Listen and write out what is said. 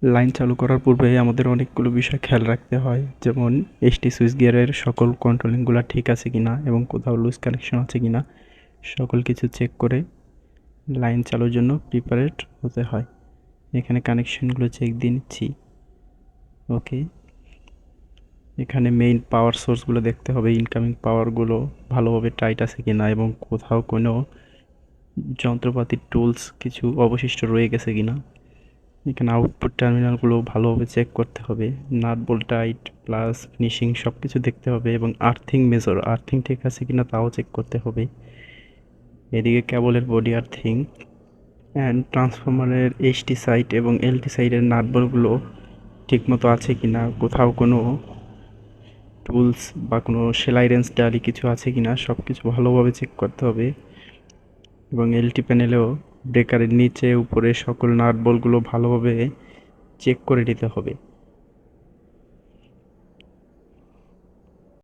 Line চালু করার পূর্বে আমাদের অনেকগুলো বিষয় খেয়াল রাখতে হয়, যেমন এসটি সুইচ গিয়ারের সকল কন্ট্রোলিংগুলো ঠিক আছে কিনা এবং কোথাও লুজ কানেকশন আছে কিনা সকল কিছু চেক করে লাইন চালুর জন্য প্রিপারেড হতে হয়। এখানে কানেকশনগুলো চেক দিয়ে নিচ্ছি। ওকে, এখানে মেইন পাওয়ার সোর্সগুলো দেখতে হবে, ইনকামিং পাওয়ারগুলো ভালোভাবে টাইট আছে কিনা এবং কোথাও কোনো যন্ত্রপাতির টুলস কিছু অবশিষ্ট রয়ে গেছে কিনা। এখানে আউটপুট টার্মিনালগুলো ভালোভাবে চেক করতে হবে, nut bolt tight plus finishing সব কিছু দেখতে হবে এবং আর্থিং ঠিক আছে কিনা তাও চেক করতে হবে। এদিকে কেবলের বডি আর্থিং অ্যান্ড ট্রান্সফরমারের এইচটি সাইড এবং এলটি সাইডের নাট বোল্টগুলো ঠিকমতো আছে কিনা, কোথাও কোনো টুলস বা কোনো সেলাই রেঞ্জ ডালি কিছু আছে কিনা সব কিছু ভালোভাবে চেক করতে হবে। এবং এলটি প্যানেলেও ব্রেকারের নিচে উপরে সকল নাট বোল্টগুলো ভালোভাবে চেক করে নিতে হবে।